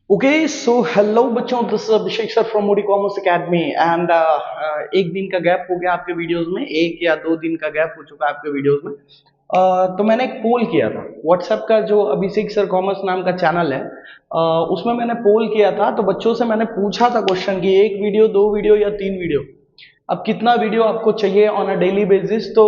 Okay, so hello बच्चों, this is Abhishek sir from Modi commerce academy and एक दिन का गैप हो गया आपके वीडियोस में, एक या दो दिन का गैप हो चुका है आपके वीडियोस में। तो मैंने एक पोल किया था व्हाट्सएप का, जो अभिषेक सर कॉमर्स नाम का चैनल है, उसमें मैंने पोल किया था। तो बच्चों से मैंने पूछा था क्वेश्चन कि एक वीडियो, दो वीडियो या तीन वीडियो, अब कितना वीडियो आपको चाहिए ऑन अ डेली बेसिस। तो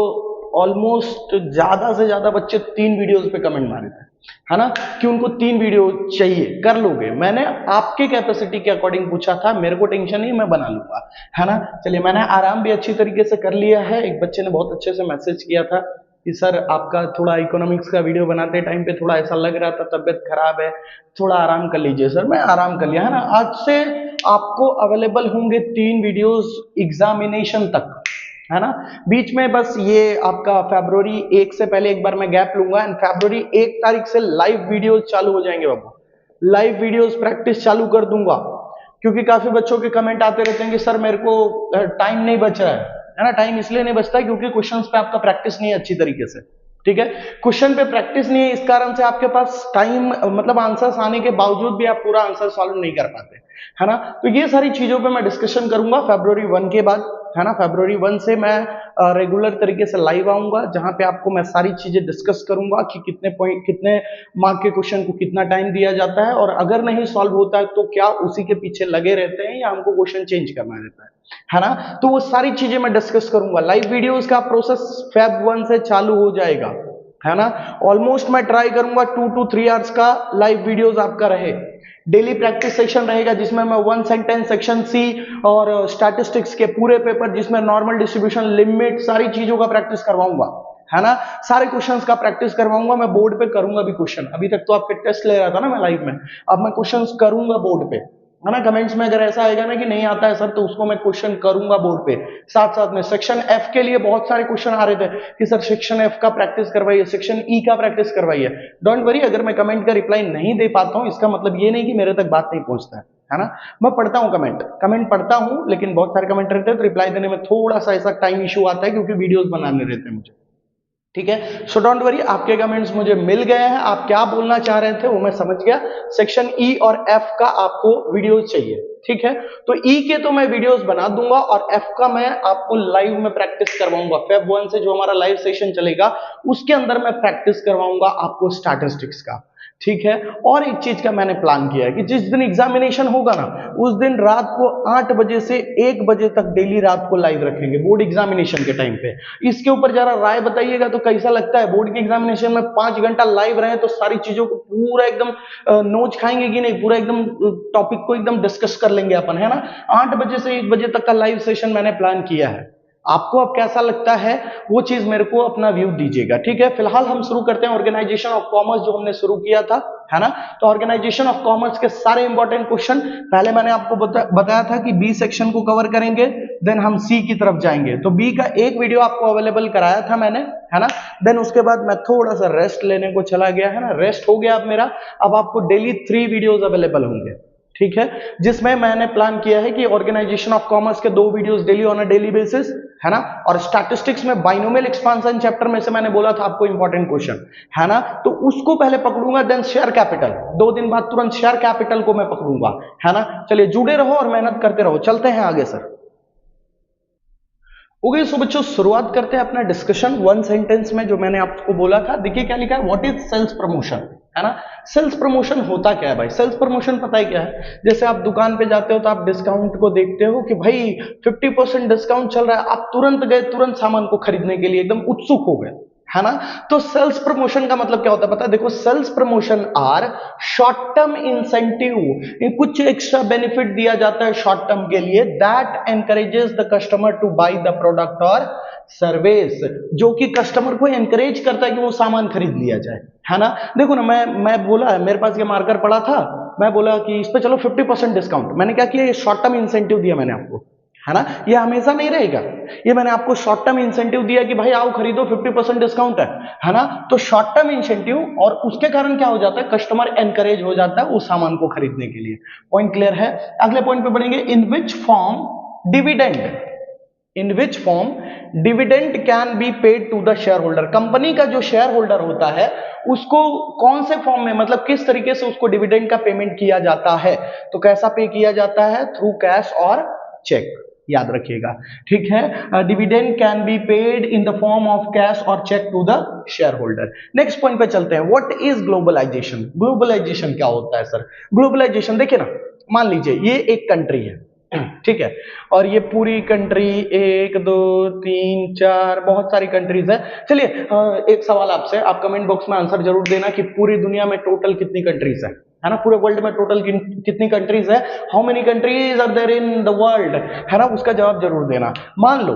ऑलमोस्ट ज्यादा से ज्यादा बच्चे तीन वीडियोस पे कमेंट मारे थे, है ना, कि उनको तीन वीडियो चाहिए। कर लोगे? मैंने आपके कैपेसिटी के अकॉर्डिंग पूछा था, मेरे को टेंशन नहीं, मैं बना लूंगा, है ना। चलिए, मैंने आराम भी अच्छी तरीके से कर लिया है। एक बच्चे ने बहुत अच्छे से मैसेज किया था कि सर आपका थोड़ा इकोनॉमिक्स का वीडियो बनाते टाइम पे थोड़ा ऐसा लग रहा था, तबियत खराब है, थोड़ा आराम कर लीजिए। सर मैं आराम कर लिया, है ना। आज से आपको अवेलेबल होंगे तीन वीडियोस एग्जामिनेशन तक, है ना। बीच में बस ये आपका फरवरी 1 से पहले एक बार मैं गैप लूंगा एंड फरवरी 1 तारीख से लाइव वीडियोस चालू हो जाएंगे बाबू। लाइव वीडियोस प्रैक्टिस चालू कर दूंगा, क्योंकि काफी बच्चों के कमेंट आते रहते हैं कि सर मेरे को टाइम नहीं बच रहा है ना। टाइम इसलिए नहीं बचता है क्योंकि क्वेश्चंस पे आपका प्रैक्टिस नहीं है अच्छी तरीके से, ठीक है। क्वेश्चन पे प्रैक्टिस नहीं है, इस कारण से आपके पास टाइम, मतलब आंसर्स आने के बावजूद भी आप पूरा आंसर सॉल्व नहीं कर पाते, है ना। तो ये सारी चीजों पे मैं डिस्कशन करूंगा फरवरी 1 के बाद, है ना। फरवरी 1 से मैं रेगुलर तरीके से लाइव आऊंगा, जहां पे आपको मैं सारी चीजें डिस्कस करूंगा कि कितने पॉइंट, कितने मार्क के क्वेश्चन को कितना टाइम दिया जाता है, और अगर नहीं सॉल्व होता है तो क्या उसी के पीछे लगे रहते हैं या हमको क्वेश्चन चेंज करना रहता है ना। तो वो सारी चीजें मैं डिस्कस करूंगा। लाइव वीडियोस का प्रोसेस फेब 1 से चालू हो जाएगा, है ना। ऑलमोस्ट मैं ट्राई करूंगा 2 to 3 आवर्स का लाइव वीडियोस आपका रहे। डेली प्रैक्टिस सेक्शन रहेगा जिसमें मैं वन सेंटेंस, सेक्शन सी और स्टैटिस्टिक्स के पूरे पेपर, जिसमें नॉर्मल डिस्ट्रीब्यूशन, लिमिट, सारी चीजों का प्रैक्टिस करवाऊंगा, है ना। सारे क्वेश्चंस का प्रैक्टिस करवाऊंगा। मैं बोर्ड पे करूंगा भी क्वेश्चन, अभी तक तो आपके टेस्ट ले रहा था ना मैं लाइव में, अब मैं क्वेश्चंस करूंगा बोर्ड पे, है ना। कमेंट्स में अगर ऐसा आएगा ना कि नहीं आता है सर, तो उसको मैं क्वेश्चन करूंगा बोर्ड पे। साथ साथ में सेक्शन एफ के लिए बहुत सारे क्वेश्चन आ रहे थे कि सर सेक्शन एफ का प्रैक्टिस करवाइए, सेक्शन ई का प्रैक्टिस करवाइए। डोंट वरी, अगर मैं कमेंट का रिप्लाई नहीं दे पाता हूं, इसका मतलब ये नहीं कि मेरे तक बात नहीं पहुंचता है ना। मैं पढ़ता हूं कमेंट, कमेंट पढ़ता हूं, लेकिन बहुत सारे कमेंट रहते हैं तो रिप्लाई देने में थोड़ा सा ऐसा टाइम इशू आता है, क्योंकि वीडियोस बनाने रहते हैं मुझे, ठीक है। सो डोंट वरी, आपके कमेंट्स मुझे मिल गए हैं, आप क्या बोलना चाह रहे थे वो मैं समझ गया। सेक्शन ई और एफ का आपको वीडियोस चाहिए, ठीक है। तो ई के तो मैं वीडियोस बना दूंगा, और एफ का मैं आपको लाइव में प्रैक्टिस करवाऊंगा। फेब 1 से जो हमारा लाइव सेशन चलेगा उसके अंदर मैं प्रैक्टिस करवाऊंगा आपको स्टैटिस्टिक्स का, ठीक है। और एक चीज का मैंने प्लान किया है कि जिस दिन एग्जामिनेशन होगा ना, उस दिन रात को 8 बजे से 1 बजे तक डेली रात को लाइव रखेंगे, बोर्ड एग्जामिनेशन के टाइम पे। इसके ऊपर जरा राय बताइएगा, तो कैसा लगता है बोर्ड के एग्जामिनेशन में 5 घंटा लाइव रहे तो सारी चीजों को पूरा एकदम नोच खाएंगे कि नहीं, पूरा एकदम टॉपिक को एकदम डिस्कस कर लेंगे अपन, है ना। 8 बजे से 1 बजे तक का लाइव सेशन मैंने प्लान किया है। आपको अब कैसा लगता है वो चीज मेरे को अपना व्यू दीजिएगा, ठीक है। फिलहाल हम शुरू करते हैं ऑर्गेनाइजेशन ऑफ कॉमर्स, जो हमने शुरू किया था, है ना। तो ऑर्गेनाइजेशन ऑफ कॉमर्स के सारे इंपॉर्टेंट क्वेश्चन पहले मैंने आपको बताया था कि बी सेक्शन को कवर करेंगे, देन हम सी की तरफ जाएंगे। तो बी का एक वीडियो आपको अवेलेबल कराया था मैंने, है ना। देन उसके बाद मैं थोड़ा सा रेस्ट लेने को चला गया, है ना। रेस्ट हो गया अब मेरा। अब आपको डेली 3 वीडियोस अवेलेबल होंगे, ठीक है, जिसमें मैंने प्लान किया है कि ऑर्गेनाइजेशन ऑफ कॉमर्स के 2 videos daily on a daily basis, है ना। और स्टैटिस्टिक्स में बाइनोमियल एक्सपांशन चैप्टर में से मैंने बोला था आपको इंपॉर्टेंट क्वेश्चन, है ना, तो उसको पहले पकड़ूंगा। देन शेयर कैपिटल, 2 दिन बाद तुरंत शेयर कैपिटल को मैं पकड़ूंगा, है ना। चलिए जुड़े रहो और मेहनत करते रहो, चलते हैं आगे सर। ओके, सो बच्चों शुरुआत करते हैं अपना डिस्कशन वन सेंटेंस में, जो मैंने आपको बोला था। देखिए क्या लिखा है, व्हाट इज सेल्स प्रमोशन, है ना। सेल्स प्रमोशन होता क्या है भाई? सेल्स प्रमोशन पता है क्या है? जैसे आप दुकान पे जाते हो तो आप डिस्काउंट को देखते हो कि भाई 50% डिस्काउंट चल रहा है, आप तुरंत गए, तुरंत सामान को खरीदने के लिए एकदम उत्सुक हो गए, है ना। तो सेल्स प्रमोशन का मतलब क्या होता है पता है? देखो, sales promotion are short term incentive, कुछ एक्स्ट्रा बेनिफिट दिया जाता है शॉर्ट टर्म के लिए, that encourages the customer to buy the product और सर्विस, जो कि कस्टमर को एनकरेज करता है कि वो सामान खरीद लिया जाए, है ना। देखो ना, मैं बोला, मेरे पास ये मार्कर पड़ा था, मैं बोला कि इस पे चलो 50% डिस्काउंट। मैंने क्या किया, ये शॉर्ट टर्म इंसेंटिव दिया मैंने आपको, है ना। ये हमेशा नहीं रहेगा, ये मैंने आपको शॉर्ट टर्म इंसेंटिव दिया कि भाई आओ खरीदो, 50% डिस्काउंट है ना। तो शॉर्ट टर्म इंसेंटिव, और उसके कारण क्या हो जाता है, कस्टमर एनकरेज हो जाता है उस सामान को खरीदने के लिए। पॉइंट क्लियर है? अगले पॉइंट पे बढ़ेंगे, in which form dividend, in which form dividend can be paid to the shareholder. Company का जो शेयर होल्डर होता है उसको कौन से फॉर्म में, मतलब किस तरीके से उसको डिविडेंड का पेमेंट किया जाता है, तो कैसा पे किया जाता है, थ्रू कैश और चेक, याद रखिएगा, ठीक है। Dividend can be paid in the form of cash और cheque to the shareholder. Next point पे चलते हैं, व्हाट इज ग्लोबलाइजेशन। ग्लोबलाइजेशन क्या होता है सर? ग्लोबलाइजेशन देखिए ना, मान लीजिए ये एक कंट्री है, ठीक है, और ये पूरी कंट्री 1 2 3 4 बहुत सारी कंट्रीज है। चलिए एक सवाल आपसे, आप कमेंट बॉक्स में आंसर जरूर देना कि पूरी दुनिया में टोटल कितनी कंट्रीज है ना, पूरे वर्ल्ड में टोटल कितनी कंट्रीज है, how many countries are there in the world, है ना, उसका जवाब जरूर देना। मान लो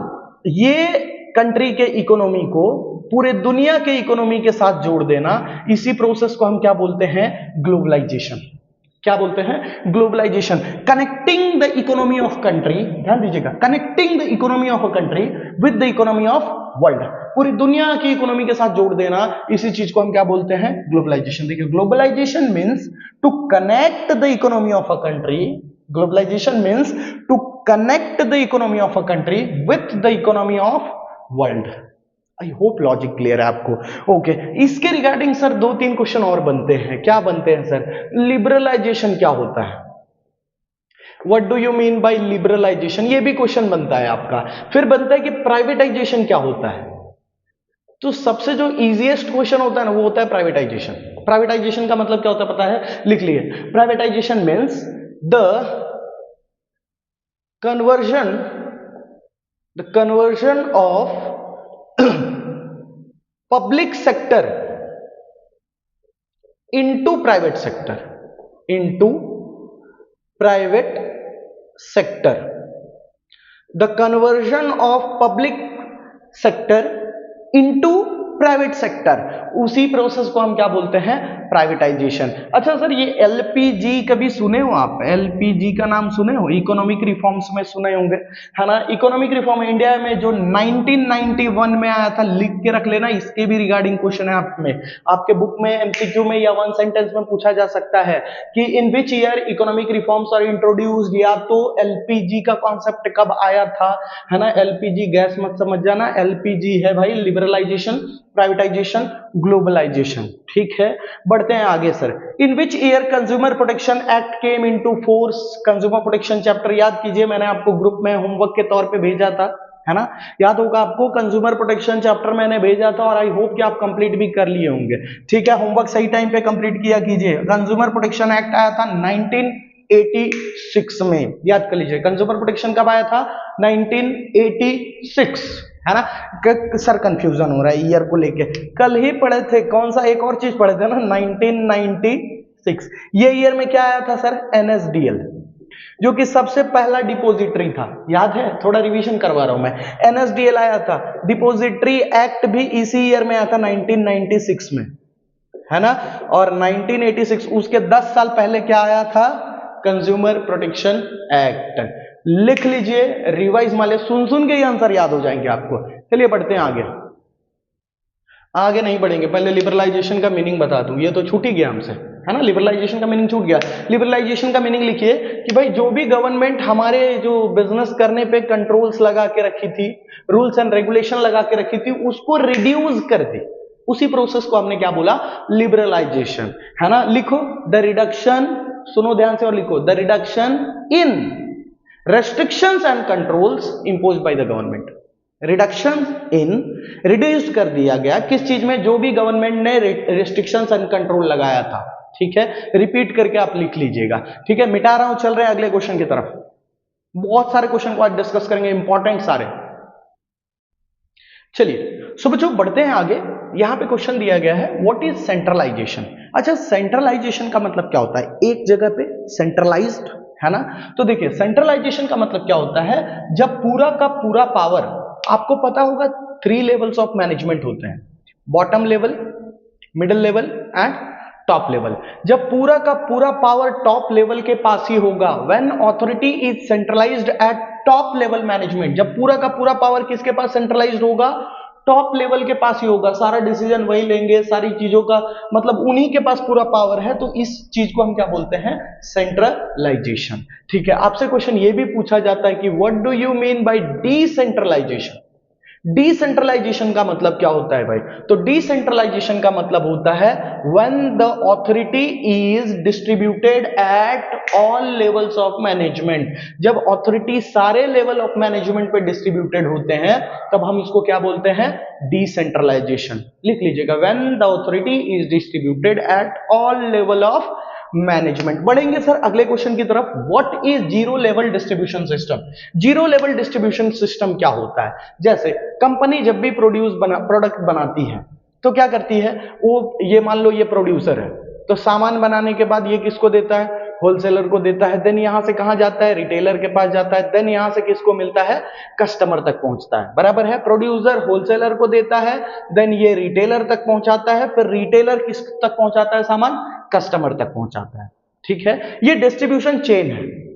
ये कंट्री के इकोनॉमी को पूरे दुनिया के इकोनॉमी के साथ जोड़ देना, इसी प्रोसेस को हम क्या बोलते हैं, ग्लोबलाइजेशन। क्या बोलते हैं, globalisation. Connecting the economy of country, ध्यान दीजिएगा, connecting the economy of a country with the economy of world, पूरी दुनिया की इकोनॉमी के साथ जोड़ देना, इसी चीज को हम क्या बोलते हैं, ग्लोबलाइजेशन। देखिए globalisation means to connect the economy of a country, globalisation means to connect the economy of a country with the economy of world. I hope logic clear है आपको। ओके, इसके रिगार्डिंग सर 2-3 क्वेश्चन और बनते हैं। क्या बनते हैं sir? Liberalisation क्या होता है, what do you mean by liberalisation, ये भी क्वेश्चन बनता है आपका। फिर बनता है कि प्राइवेटाइजेशन क्या होता है। तो सबसे जो इजीएस्ट क्वेश्चन होता है ना, वो होता है प्राइवेटाइजेशन। प्राइवेटाइजेशन का मतलब क्या होता है पता है, लिख लिए, privatisation means the conversion of public sector into private sector, the conversion of public sector into private sector, उसी प्रोसेस को हम क्या बोलते हैं, प्राइवेटाइजेशन। अच्छा सर ये एलपीजी कभी सुने हो आप, एलपीजी का नाम सुने हो, इकोनॉमिक रिफॉर्म्स में सुने होंगे, है ना। इकोनॉमिक रिफॉर्म इंडिया में जो 1991 में आया था, लिख के रख लेना, इसके भी रिगार्डिंग क्वेश्चन है आप में, आपके बुक में एमसीक्यू में या 1 सेंटेंस में पूछा जा सकता है कि in which year economic reforms are introduced, या तो एलपीजी का कॉन्सेप्ट कब आया था, है ना। एलपीजी गैस मत समझ जाना, एलपीजी है भाई लिबरलाइजेशन, प्राइवेटाइजेशन, ग्लोबलाइजेशन, ठीक है। बढ़ते हैं आगे sir, in which year consumer protection act came into force. Consumer protection chapter याद कीजिए, मैंने आपको ग्रुप में होमवर्क के तौर पे भेजा था, है ना, याद होगा आपको, कंज्यूमर प्रोटेक्शन चैप्टर मैंने भेजा था और आई होप कि आप कंप्लीट भी कर लिए होंगे, ठीक है। होमवर्क सही टाइम पे कंप्लीट किया कीजिए। कंज्यूमर प्रोटेक्शन एक्ट आया था 1986 में, याद कर लीजिए, कंज्यूमर प्रोटेक्शन कब आया था, 1986, है ना। सर कंफ्यूजन हो रहा है ईयर को लेके, कल ही पढ़े थे, कौन सा एक और चीज पढ़े थे ना, 1996। ये ईयर में क्या आया था सर, एनएसडीएल, जो कि सबसे पहला डिपोजिटरी था, याद है, थोड़ा रिवीजन करवा रहा हूं मैं। एनएसडीएल आया था, डिपोजिटरी एक्ट भी इसी ईयर में आया था 1996 में, है ना। और 1986 उसके 10 साल पहले क्या आया था, कंज्यूमर प्रोटेक्शन एक्ट। लिख लीजिए, रिवाइज माले, सुन के ही आंसर याद हो जाएंगे आपको। चलिए बढ़ते हैं आगे नहीं बढ़ेंगे, पहले लिबरलाइजेशन का मीनिंग बता दूं, ये तो छूट ही गया हमसे, है ना, लिबरलाइजेशन का मीनिंग छूट गया। लिबरलाइजेशन का मीनिंग लिखिए कि भाई जो भी गवर्नमेंट हमारे जो बिजनेस करने पे कंट्रोल्स लगा के रखी थी, रूल्स एंड रेगुलेशन लगा के रखी थी, उसको रिड्यूस कर दी, उसी प्रोसेस को हमने क्या बोला, लिबरलाइजेशन, है ना। लिखो द रिडक्शन, सुनो ध्यान से और लिखो, the reduction in restrictions and controls imposed by the government। Reduction in, reduce कर दिया गया किस चीज में, जो भी गवर्नमेंट ने रिस्ट्रिक्शंस एंड कंट्रोल लगाया था, ठीक है। रिपीट करके आप लिख लीजिएगा, ठीक है। मिटा रहा हूं, चल रहे हैं अगले क्वेश्चन की तरफ। बहुत सारे क्वेश्चन को आज डिस्कस करेंगे, इंपॉर्टेंट सारे। चलिए सो बच्चों बढ़ते हैं आगे। यहां पे क्वेश्चन दिया गया है, व्हाट इज सेंट्रलाइजेशन। अच्छा सेंट्रलाइजेशन का मतलब क्या होता है, एक जगह पे सेंट्रलाइज्ड, है ना। तो देखिए सेंट्रलाइजेशन का मतलब क्या होता है, जब पूरा का पूरा पावर, आपको पता होगा 3 लेवल्स ऑफ मैनेजमेंट होते हैं, bottom level, middle level and top level. जब पूरा का पूरा पावर टॉप लेवल के पास ही होगा, when authority is centralised eight top level management, जब पूरा का पूरा पावर किसके पास सेंट्रलाइज्ड होगा, टॉप लेवल के पास ही होगा, सारा डिसीजन वही लेंगे, सारी चीजों का मतलब उन्हीं के पास पूरा पावर है, तो इस चीज को हम क्या बोलते हैं, सेंट्रलाइजेशन। ठीक है, आपसे क्वेश्चन ये भी पूछा जाता है कि what do you mean by decentralisation. Decentralisation का मतलब क्या होता है भाई, तो डिसेंट्रलाइजेशन का मतलब होता है when the authority is distributed at all levels of management. जब ऑथोरिटी सारे लेवल ऑफ मैनेजमेंट पे डिस्ट्रीब्यूटेड होते हैं तब हम इसको क्या बोलते हैं, डिसेंट्रलाइजेशन। लिख लीजिएगा, when the authority is distributed at all level of management. बढ़ेंगे सर अगले क्वेश्चन की तरफ, what is zero level distribution system. Zero level distribution system क्या होता है, जैसे कंपनी जब भी प्रोडक्ट बनाती है तो क्या करती है, वो ये मान लो ये प्रोड्यूसर है, तो सामान बनाने के बाद ये किसको देता है, होलसेलर को देता है, देन यहां से कहां जाता है, रिटेलर के पास जाता है, देन यहां से किसको मिलता है, कस्टमर तक पहुंचता है, बराबर है। प्रोड्यूसर होलसेलर को देता है, देन ये रिटेलर तक पहुंचाता है, फिर रिटेलर किस तक पहुंचाता है सामान, कस्टमर तक पहुंचाता है। ठीक है, ये डिस्ट्रीब्यूशन चेन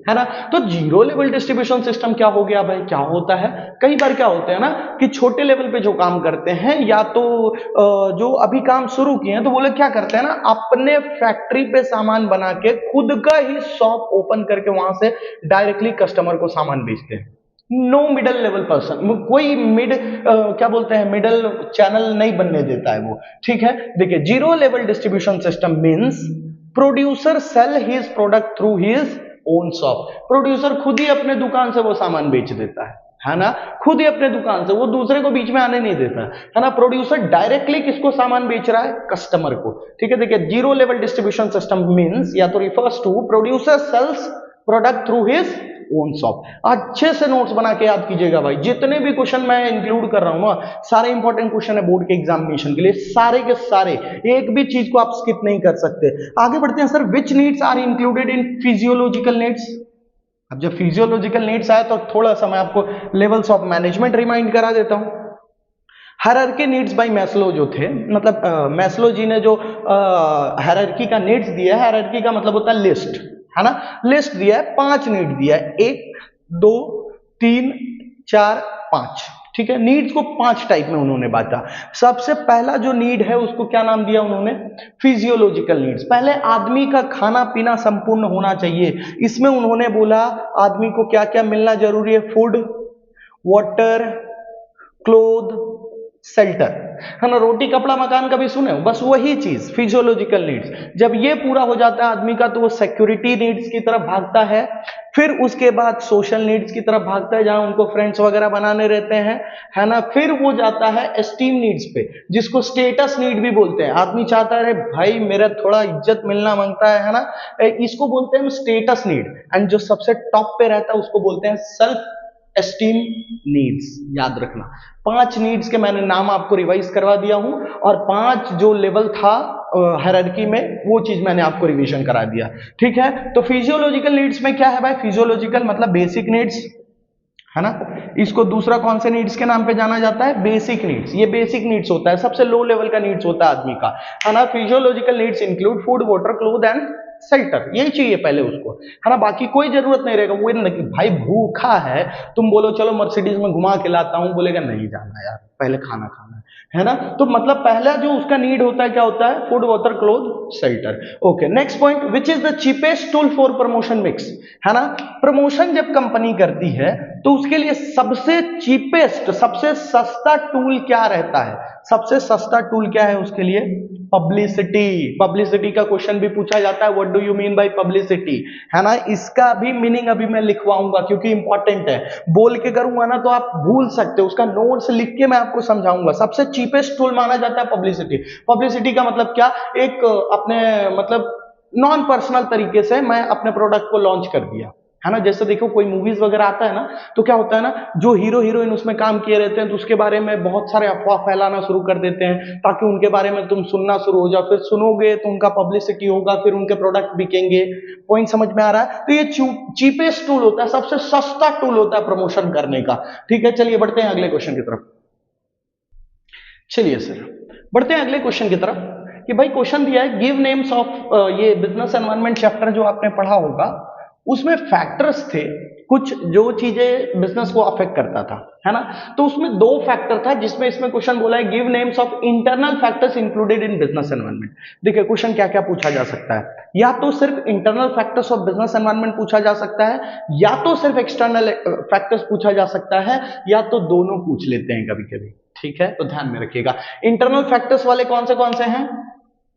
है ना। तो जीरो लेवल डिस्ट्रीब्यूशन सिस्टम क्या हो गया भाई, क्या होता है, कई बार क्या होता है ना कि छोटे लेवल पे जो काम करते हैं या तो जो अभी काम शुरू किए हैं तो वो लोग क्या करते हैं ना, अपने फैक्ट्री पे सामान बना के खुद का ही शॉप ओपन करके वहां से डायरेक्टली कस्टमर को सामान बेचते हैं। नो मिडल लेवल पर्सन, कोई क्या बोलते हैं, मिडल चैनल नहीं बनने देता है वो। ठीक है, देखिए zero level distribution system means producer sell his product through his own shop. Producer खुद ही अपने दुकान से वो सामान बेच देता है ना, खुद ही अपने दुकान से, वो दूसरे को बीच में आने नहीं देता है ना। प्रोड्यूसर डायरेक्टली किसको सामान बेच रहा है, कस्टमर को। ठीक है, देखिए zero level distribution system means या तो refers to producer sales product through his own shop. अच्छे से नोट्स बना के याद कीजिएगा भाई, जितने भी क्वेश्चन मैं इंक्लूड कर रहा हूं ना, सारे इंपॉर्टेंट क्वेश्चन है बोर्ड के एग्जामिनेशन के लिए, सारे के सारे, एक भी चीज को आप स्किप नहीं कर सकते। आगे बढ़ते हैं sir, which needs are included in physiological needs. अब जब फिजियोलॉजिकल नीड्स आए तो थोड़ा सा मैं आपको लेवल्स ऑफ मैनेजमेंट रिमाइंड करा देता हूं। हायरार्की नीड्स बाय मैस्लो जो थे, मतलब मैस्लो जी ने जो हायरार्की का नीड्स दिया है, हायरार्की का मतलब होता है लिस्ट, है ना, लिस्ट दिया है, 5 नीड दिया है, 1 2 3 4 5। ठीक है, नीड्स को 5 टाइप में उन्होंने बांटा। सबसे पहला जो नीड है उसको क्या नाम दिया उन्होंने, फिजियोलॉजिकल नीड्स। पहले आदमी का खाना पीना संपूर्ण होना चाहिए, इसमें उन्होंने बोला आदमी को क्या क्या मिलना जरूरी है, फूड, वाटर, क्लोथ, शेल्टर, है ना, रोटी कपड़ा मकान का भी सुने हो, बस वही चीज फिजियोलॉजिकल नीड्स। जब ये पूरा हो जाता है आदमी का तो वो सिक्योरिटी नीड्स की तरफ भागता है, फिर उसके बाद सोशल नीड्स की तरफ भागता है, जहां उनको फ्रेंड्स वगैरह बनाने रहते हैं, है ना। फिर वो जाता है एस्टीम नीड्स पे, जिसको स्टेटस नीड भी बोलते हैं। आदमी चाहता है भाई मेरा थोड़ा इज्जत मिलना मांगता है ना, इसको बोलते हैं स्टेटस नीड। एंड जो सबसे टॉप पे रहता है उसको बोलते हैं सेल्फ एस्टीम नीड्स। याद रखना, 5 नीड्स के मैंने नाम आपको रिवाइज करवा दिया हूं, और 5 जो लेवल था हायरार्की में वो चीज मैंने आपको रिवीजन करा दिया। ठीक है, तो फिजियोलॉजिकल नीड्स में क्या है भाई, फिजियोलॉजिकल मतलब बेसिक नीड्स, है ना। इसको दूसरा कौन से नीड्स के नाम पे जाना जाता है, बेसिक नीड्स। ये बेसिक नीड्स होता है, सबसे लो लेवल का नीड्स होता है आदमी का, है ना। Physiological needs include food, water, cloth and shelter, यही चाहिए पहले उसको, है ना। बाकी कोई जरूरत नहीं रहेगा। वो भाई भूखा है, तुम बोलो चलो मर्सिडीज में घुमा के लाता हूं, बोलेगा नहीं जाना यार, पहले खाना खाना है ना। तो मतलब पहला जो उसका नीड होता है क्या होता है, food, water, cloth, shelter. Okay, next point, which is the cheapest tool for promotion mix, है ना। प्रमोशन जब कंपनी करती है तो उसके लिए सबसे चीपेस्ट, सबसे सस्ता टूल क्या रहता है, सबसे सस्ता टूल क्या है उसके लिए, पब्लिसिटी। पब्लिसिटी का क्वेश्चन भी पूछा जाता है, what do you mean bye publicity, है ना। इसका भी मीनिंग अभी मैं लिखवाऊंगा क्योंकि इंपॉर्टेंट है, बोल के करूंगा ना तो आप भूल सकते हो, उसका नोट्स लिख के मैं आपको समझाऊंगा। सबसे चीपेस्ट टूल माना जाता है पब्लिसिटी। पब्लिसिटी का मतलब क्या, एक अपने मतलब नॉन पर्सनल तरीके से मैं अपने प्रोडक्ट को लॉन्च कर दिया, है ना। जैसे देखो कोई मूवीज वगैरह आता है ना, तो क्या होता है ना, जो हीरो हीरोइन उसमें काम किए रहते हैं तो उसके बारे में बहुत सारे अफवाह फैलाना शुरू कर देते हैं ताकि उनके बारे में तुम सुनना शुरू हो जाओ, फिर सुनोगे तो उनका पब्लिसिटी होगा, फिर उनके प्रोडक्ट बिकेंगे। पॉइंट समझ में आ रहा है। तो ये चीपेस्ट टूल होता है, सबसे सस्ता टूल होता है प्रमोशन करने का। ठीक है, चलिए बढ़ते हैं अगले क्वेश्चन की तरफ। चलिए सर बढ़ते हैं अगले क्वेश्चन की तरफ कि भाई क्वेश्चन दिया है, गिव नेम्स ऑफ, ये बिजनेस एनवायरनमेंट चैप्टर जो आपने पढ़ा होगा उसमें फैक्टर्स थे, कुछ जो चीजें बिजनेस को अफेक्ट करता था, है ना। तो उसमें दो फैक्टर था जिसमें इसमें क्वेश्चन बोला है give names of internal factors included in business environment. देखिए क्वेश्चन क्या क्या पूछा जा सकता है, या तो सिर्फ internal factors of business environment पूछा जा सकता है, या तो सिर्फ एक्सटर्नल फैक्टर्स पूछा जा सकता है, या तो दोनों पूछ लेते हैं कभी कभी। ठीक है, तो ध्यान में रखिएगा। इंटरनल फैक्टर्स वाले कौन से हैं?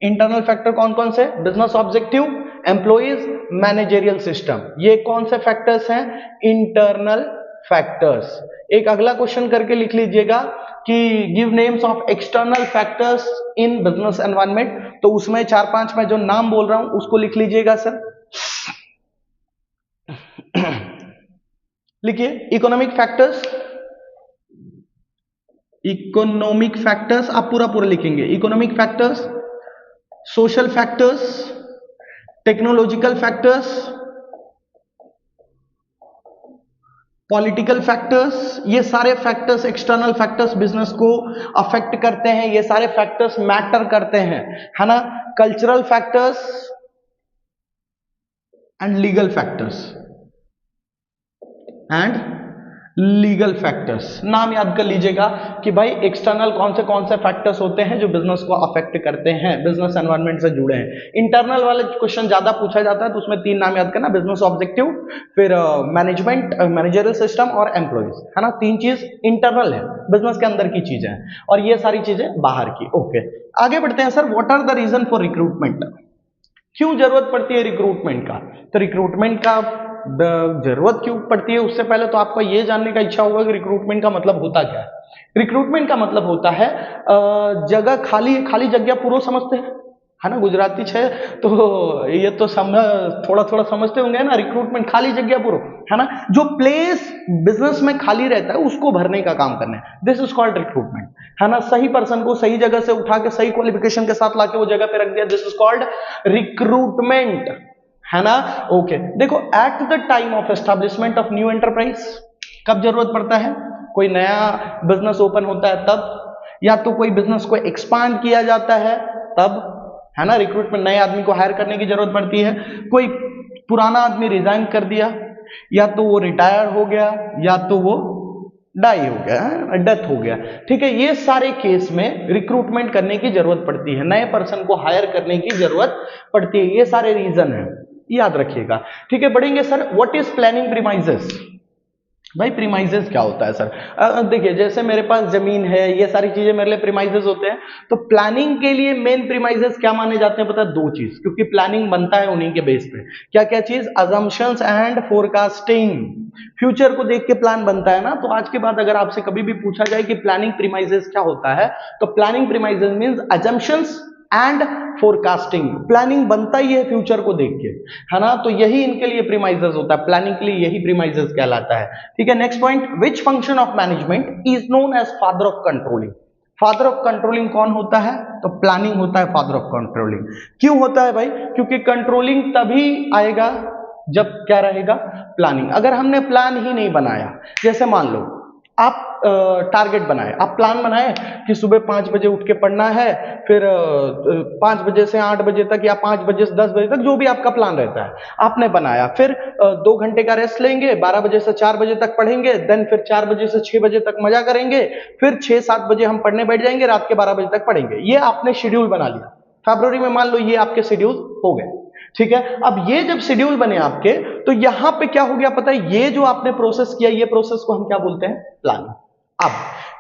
इंटरनल फैक्टर कौन कौन से? Business objective, employees, managerial system, ये कौन से फैक्टर्स हैं? Internal factors. एक अगला क्वेश्चन करके लिख लीजिएगा कि give names of external factors in business environment, तो उसमें 4-5 में जो नाम बोल रहा हूं उसको लिख लीजिएगा सर। लिखिए, इकोनॉमिक फैक्टर्स, इकोनॉमिक फैक्टर्स आप पूरा पूरा लिखेंगे, economic factors, social factors, technological factors, political factors, ये सारे फैक्टर्स, एक्सटर्नल फैक्टर्स बिजनेस को अफेक्ट करते हैं, ये सारे फैक्टर्स मैटर करते हैं, है ना। Cultural factors and legal factors, and legal factors. नाम याद कर लीजिएगा कि भाई एक्सटर्नल कौन से फैक्टर्स होते हैं जो बिजनेस को अफेक्ट करते हैं, बिजनेस एनवायरनमेंट से जुड़े हैं। इंटरनल वाले क्वेश्चन ज्यादा पूछा जाता है, तो उसमें 3 नाम याद करना, बिजनेस ऑब्जेक्टिव, फिर मैनेजमेंट, मैनेजरियल सिस्टम और एम्प्लॉइज, है ना। 3 चीज इंटरनल है, बिजनेस के अंदर की चीजें हैं, और ये सारी चीजें बाहर की। ओके, आगे बढ़ते हैं sir. What are the reason for recruitment? क्यों जरूरत पड़ती है रिक्रूटमेंट का? तो रिक्रूटमेंट का जरूरत क्यों पड़ती है, उससे पहले तो आपका ये जानने का इच्छा होगा कि रिक्रूटमेंट का मतलब होता क्या है। रिक्रूटमेंट का मतलब होता है जगह खाली जगह पूरा, समझते हैं, है ना। गुजराती छे तो ये तो थोड़ा थोड़ा समझते होंगे ना। रिक्रूटमेंट खाली जगह पूरा, है ना। जो प्लेस बिजनेस में खाली रहता है उसको भरने का काम करना है, दिस इज कॉल्ड रिक्रूटमेंट, है ना। सही पर्सन को सही जगह से उठा के सही क्वालिफिकेशन के साथ लाके वो जगह पे रख दिया, दिस इज कॉल्ड रिक्रूटमेंट, है ना। ओके, देखो, at the time of establishment of new enterprise, कब जरूरत पड़ता है? कोई नया बिजनेस ओपन होता है तब, या तो कोई बिजनेस को एक्सपांड किया जाता है तब, है ना। रिक्रूटमेंट नए आदमी को हायर करने की जरूरत पड़ती है। कोई पुराना आदमी रिजाइन कर दिया, या तो वो रिटायर हो गया, या तो वो डाई हो गया, डेथ हो गया, ठीक है। ये सारे केस में रिक्रूटमेंट करने की जरूरत पड़ती है, नए पर्सन को हायर करने की जरूरत पड़ती है। ये सारे रीजन है, याद रखिएगा, ठीक है। बढ़ेंगे sir. What is planning premises? भाई प्रीमाइसेस क्या होता है सर? देखिए, जैसे मेरे पास जमीन है, ये सारी चीजें मेरे लिए प्रीमाइसेस होते हैं। तो प्लानिंग के लिए मेन प्रीमाइसेस क्या माने जाते हैं? पता है, 2 चीज, क्योंकि प्लानिंग बनता है उन्हीं के बेस पे। क्या क्या चीज? Assumptions and forecasting. फ्यूचर को देख के प्लान बनता है ना। तो आज के बाद अगर आपसे कभी भी पूछा जाए कि प्लानिंग प्रीमाइसेस क्या होता है, तो planning premises means assumptions and forecasting. Planning बनता ही है फ्यूचर को देख के, है ना। तो यही इनके लिए प्रीमाइसेस होता है, प्लानिंग के लिए यही प्रीमाइसेस कहलाता है, ठीक है। Next point, which function of management is known as father of controlling? Father of controlling कौन होता है? तो प्लानिंग होता है फादर ऑफ कंट्रोलिंग। क्यों होता है भाई? क्योंकि कंट्रोलिंग तभी आएगा जब क्या रहेगा? प्लानिंग। अगर हमने प्लान ही नहीं बनाया, जैसे मान लो आप टारगेट बनाए, आप प्लान बनाए कि सुबह 5 बजे उठ के पढ़ना है, फिर 5 बजे से 8 बजे तक, या 5 बजे से 10 बजे तक, जो भी आपका प्लान रहता है आपने बनाया। फिर 2 घंटे का रेस्ट लेंगे, 12 बजे से 4 बजे तक पढ़ेंगे, देन फिर 4 बजे से 6 बजे तक मजा करेंगे, फिर 6-7 बजे हम पढ़ने बैठ जाएंगे, रात के 12 बजे तक पढ़ेंगे। ये आपने शेड्यूल बना लिया फरवरी में, मान लो ये आपके शेड्यूल हो गए, ठीक है। अब ये जब शेड्यूल बने आपके, तो यहां पे क्या हो गया पता है? ये जो आपने प्रोसेस किया, ये प्रोसेस को हम क्या बोलते हैं? प्लानिंग। अब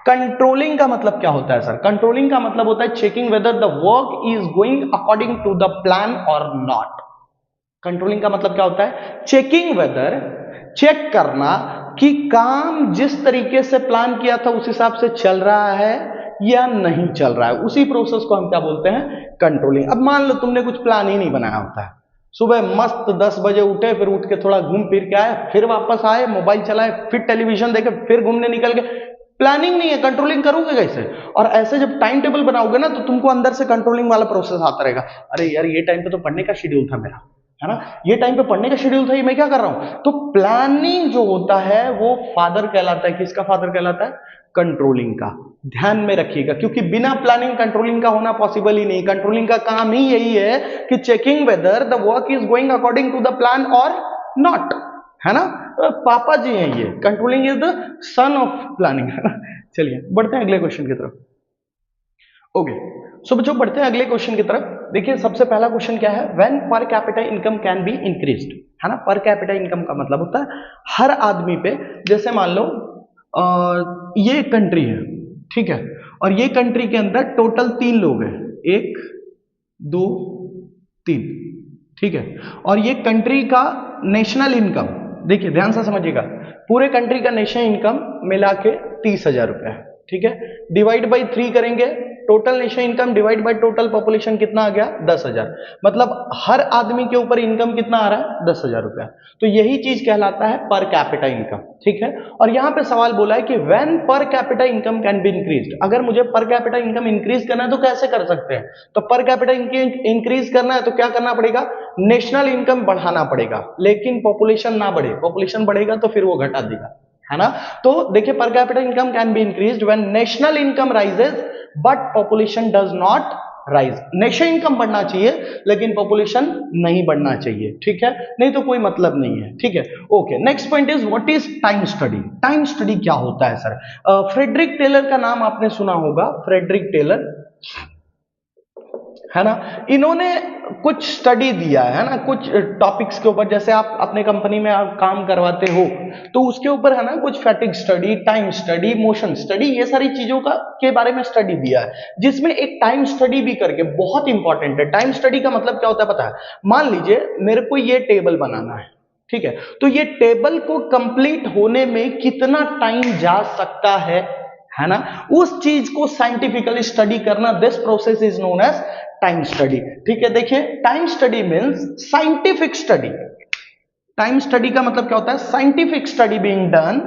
कंट्रोलिंग का मतलब क्या होता है सर? कंट्रोलिंग का मतलब होता है checking whether the work is going according to the plan और नॉट। कंट्रोलिंग का मतलब क्या होता है? चेकिंग वेदर, चेक करना कि काम जिस तरीके से प्लान किया था उस हिसाब से चल रहा है या नहीं चल रहा है। उसी प्रोसेस को हम क्या बोलते हैं? कंट्रोलिंग। अब मान लो तुमने कुछ प्लान ही नहीं बनाया होता है, सुबह मस्त 10 बजे उठे, फिर उठ के थोड़ा घूम फिर के आए, फिर वापस आए, मोबाइल चलाए, फिर टेलीविजन देखे, फिर घूमने निकल गए। प्लानिंग नहीं है, कंट्रोलिंग करोगे कैसे? और ऐसे जब टाइम टेबल बनाओगे ना, तो तुमको अंदर से कंट्रोलिंग वाला प्रोसेस आता रहेगा। अरे यार, ये टाइम पे तो पढ़ने का शेड्यूल था मेरा, है ना, ये टाइम पे पढ़ने का शेड्यूल था, ये मैं क्या कर रहा हूं? तो प्लानिंग जो होता है वो फादर कहलाता है। किसका फादर कहलाता है? कंट्रोलिंग का। ध्यान में रखिएगा, क्योंकि बिना प्लानिंग कंट्रोलिंग का होना पॉसिबल ही नहीं। कंट्रोलिंग का काम ही यही है कि checking whether the work is going according to the plan और नॉट, है ना। पापा जी हैं ये, controlling is the son of planning, है ना। चलिए बढ़ते हैं अगले क्वेश्चन की तरफ। ओके, सो बच्चों बढ़ते हैं अगले क्वेश्चन की तरफ। देखिए सबसे पहला क्वेश्चन क्या है, when per capita income can be increased, है ना। पर कैपिटा इनकम का मतलब होता है हर आदमी पे, जैसे मान लो ये कंट्री है, ठीक है, और ये कंट्री के अंदर टोटल 3 लोग हैं, 1 2 3, ठीक है, और ये कंट्री का नेशनल इनकम, देखिए ध्यान से समझिएगा, पूरे कंट्री का नेशनल इनकम मिला के 30,000 रुपए है, ठीक है। डिवाइड बाई 3 करेंगे, total national income divide by total population कितना आ गया, 10,000। मतलब हर आदमी के ऊपर इनकम कितना आ रहा है, 10,000 रुपया। तो यही चीज कहलाता है पर कैपिटा इनकम, ठीक है। और यहां पे सवाल बोला है कि when per capita income can be increased, अगर मुझे पर कैपिटा इनकम इंक्रीज करना है तो कैसे कर सकते हैं, तो पर कैपिटा इंक्रीज करना है तो क्या करना पड़ेगा, नेशनल इनकम बढ़ाना पड़ेगा, लेकिन पॉपुलेशन ना बढ़े, पॉपुलेशन बढ़ेगा तो फिर वो घटा देगा, है ना। तो देखिए per capita income can be increased when national income rises but population does not rise, national income बढ़ना चाहिए लेकिन पॉपुलेशन नहीं बढ़ना चाहिए, ठीक है, नहीं तो कोई मतलब नहीं है, ठीक है। Okay, next point is what is time study. Time study क्या होता है सर, फ्रेडरिक टेलर का नाम आपने सुना होगा, फ्रेडरिक टेलर, है ना। इन्होंने कुछ स्टडी दिया है ना, कुछ टॉपिक्स के ऊपर, जैसे आप अपने कंपनी में आप काम करवाते हो तो उसके ऊपर है ना कुछ fatigue study, time study, motion study, ये सारी चीजों का के बारे में स्टडी दिया है, जिसमें एक टाइम स्टडी भी करके बहुत इंपॉर्टेंट है। टाइम स्टडी का मतलब क्या होता है पता है, मान लीजिए मेरे को ये टेबल बनाना है, ठीक है, तो ये टेबल को कंप्लीट होने में कितना टाइम जा सकता है ना, उस चीज को साइंटिफिकली स्टडी करना, this process is known as time study, ठीक है। देखिए time study means scientific study, time study का मतलब क्या होता है, scientific study being done,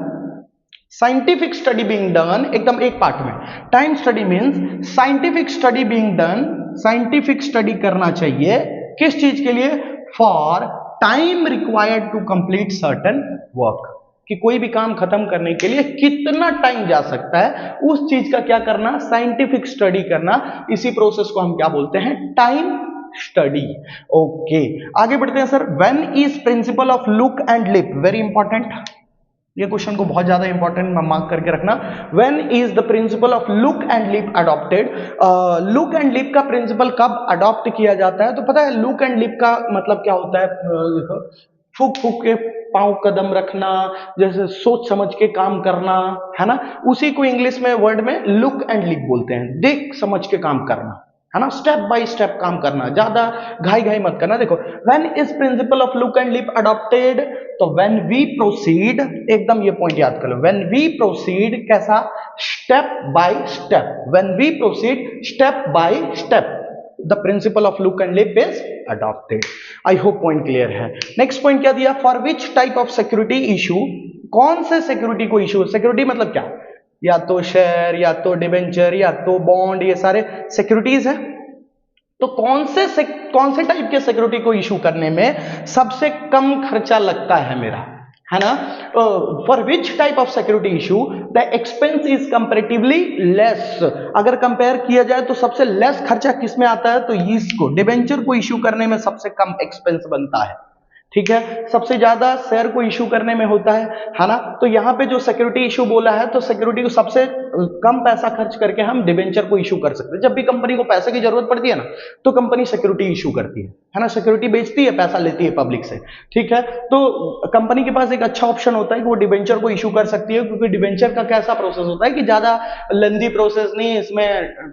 scientific study being done, एकदम एक पार्ट में, time study means scientific study being done, scientific study करना चाहिए किस चीज के लिए, for time required to complete certain work, कि कोई भी काम खत्म करने के लिए कितना टाइम जा सकता है, उस चीज का क्या करना, साइंटिफिक स्टडी करना, इसी प्रोसेस को हम क्या बोलते हैं, टाइम स्टडी। ओके, आगे बढ़ते हैं sir. When is principle of look and lip, very important, ये क्वेश्चन को बहुत ज्यादा इंपॉर्टेंट मार्क करके रखना। When is the principal of look and leap adopted, look and lip का प्रिंसिपल कब अडॉप्ट किया जाता है, तो पता है लुक एंड लिप का मतलब क्या होता है, देखो फूक फूक के पांव कदम रखना, जैसे सोच समझ के काम करना, है ना, उसी को इंग्लिश में वर्ड में लुक एंड लिप बोलते हैं, देख समझ के काम करना, है ना, स्टेप बाय स्टेप काम करना, ज्यादा घाई घाई मत करना। देखो when is principle of look and leap adopted, तो व्हेन वी प्रोसीड, एकदम ये पॉइंट याद कर लो, व्हेन वी प्रोसीड कैसा, step by step, when we proceed step by step, the principle of look and lip is adopted। I hope point clear है। next point क्या दिया, for which type of security issue, कौन से security को issue, security मतलब क्या, या तो शेयर, या तो डिबेंचर, या तो बॉन्ड, ये सारे सिक्योरिटीज है। तो कौन से टाइप के सिक्योरिटी को इशू करने में सबसे कम खर्चा लगता है मेरा, है ना, for which type of security issue the expense is comparatively less, अगर कंपेयर किया जाए तो सबसे लेस खर्चा किस में आता है, तो इसको डिबेंचर को इशू करने में सबसे कम एक्सपेंस बनता है, ठीक है, सबसे ज्यादा शेयर को इशू करने में होता है ना। तो यहाँ पे जो सिक्योरिटी इशू बोला है, तो सिक्योरिटी को सबसे कम पैसा खर्च करके हम डिबेंचर को इशू कर सकते हैं। जब भी कंपनी को पैसे की जरूरत पड़ती है ना, तो कंपनी सिक्योरिटी इशू करती है ना, सिक्योरिटी बेचती है, पैसा लेती है पब्लिक से, ठीक है। तो कंपनी के पास एक अच्छा ऑप्शन होता है कि वो डिबेंचर को इशू कर सकती है, क्योंकि डिबेंचर का कैसा प्रोसेस होता है कि ज्यादा लेंदी प्रोसेस नहीं, इसमें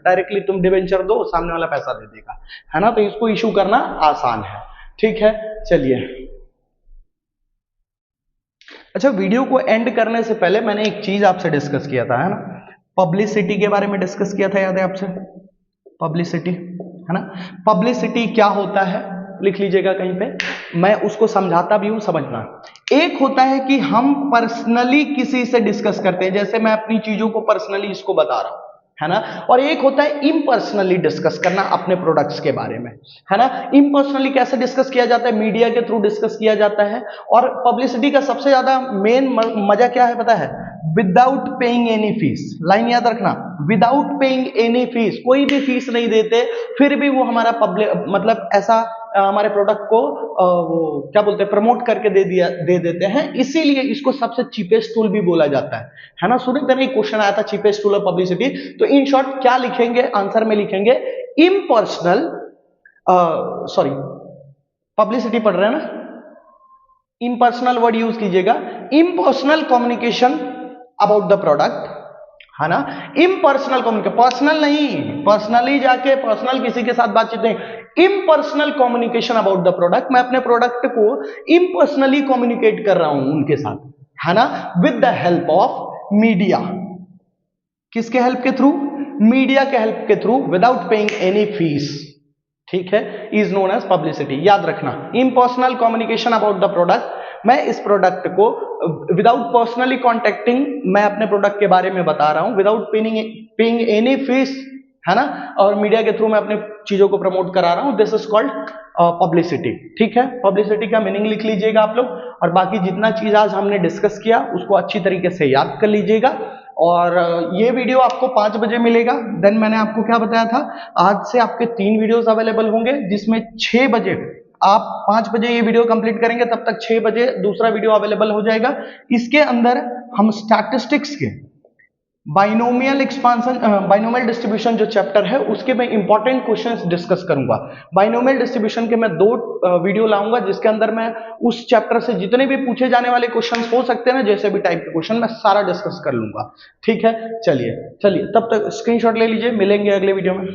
डायरेक्टली तुम डिबेंचर दो, सामने वाला पैसा दे देगा, है ना, तो इसको इशू करना आसान है, ठीक है। चलिए अच्छा, वीडियो को एंड करने से पहले मैंने एक चीज आपसे डिस्कस किया था, है ना, पब्लिसिटी के बारे में डिस्कस किया था, याद है आपसे, पब्लिसिटी, है ना। पब्लिसिटी क्या होता है, लिख लीजिएगा कहीं पे, मैं उसको समझाता भी हूं, समझना। एक होता है कि हम पर्सनली किसी से डिस्कस करते हैं, जैसे मैं अपनी चीजों को पर्सनली इसको बता रहा हूं, है ना, और एक होता है इम्पर्सनली डिस्कस करना अपने प्रोडक्ट्स के बारे में, है ना। इम्पर्सनली कैसे डिस्कस किया जाता है, मीडिया के थ्रू डिस्कस किया जाता है। और पब्लिसिटी का सबसे ज्यादा मेन मजा क्या है पता है, without paying any fees. Line याद रखना, विदाउट पेइंग एनी फीस, कोई भी फीस नहीं देते, फिर भी वो हमारा पब्लिक मतलब ऐसा हमारे प्रोडक्ट को वो क्या बोलते हैं, प्रमोट करके दे देते हैं, इसीलिए इसको सबसे चीपेस्ट टूल भी बोला जाता है ना। सुने थे, क्वेश्चन आया था चीपेस्ट टूल ऑफ पब्लिसिटी। तो इन शॉर्ट क्या लिखेंगे, आंसर में लिखेंगे इम्पर्सनल, सॉरी पब्लिसिटी पढ़ रहे हैं ना, इम्पर्सनल वर्ड यूज कीजिएगा, impersonal communication about the product, है ना। इम्पर्सनल कम्युनिकेशन, पर्सनल नहीं, पर्सनली जाके पर्सनल किसी के साथ बातचीत नहीं, impersonal communication about the product, मैं अपने प्रोडक्ट को इम्पर्सनली कम्युनिकेट कर रहा हूं उनके साथ, है ना, with the help of media. किसके हेल्प के थ्रू, मीडिया के हेल्प के through, without paying any fees, ठीक है, इज नोन एज पब्लिसिटी। याद रखना, impersonal communication about the product, मैं इस प्रोडक्ट को विदाउट पर्सनली कॉन्टेक्टिंग, मैं अपने प्रोडक्ट के बारे में बता रहा हूं, विदाउट पेइंग एनी फीस, है ना, और मीडिया के थ्रू मैं अपने चीजों को प्रमोट करा रहा हूं, दिस इज कॉल्ड पब्लिसिटी। ठीक है, पब्लिसिटी का मीनिंग लिख लीजिएगा आप लोग, और बाकी जितना चीज आज हमने डिस्कस किया उसको अच्छी तरीके से याद कर लीजिएगा। और ये वीडियो आपको 5 बजे मिलेगा। देन मैंने आपको क्या बताया था, आज से आपके 3 वीडियोस अवेलेबल होंगे, जिसमें 6 बजे आप 5 बजे ये वीडियो कंप्लीट करेंगे, तब तक 6 बजे दूसरा वीडियो अवेलेबल हो जाएगा। इसके अंदर हम स्टैटिस्टिक्स के बाइनोमियल एक्सपांशन, बाइनोमियल डिस्ट्रीब्यूशन जो चैप्टर है उसके मैं इंपॉर्टेंट क्वेश्चंस डिस्कस करूंगा। बाइनोमियल डिस्ट्रीब्यूशन के मैं 2 वीडियो लाऊंगा, जिसके अंदर मैं उस चैप्टर से जितने भी पूछे जाने वाले क्वेश्चंस हो सकते हैं ना, जैसे भी टाइप के क्वेश्चन, मैं सारा डिस्कस कर लूंगा। ठीक है, चलिए तब तक स्क्रीनशॉट ले लीजिए, मिलेंगे अगले वीडियो में।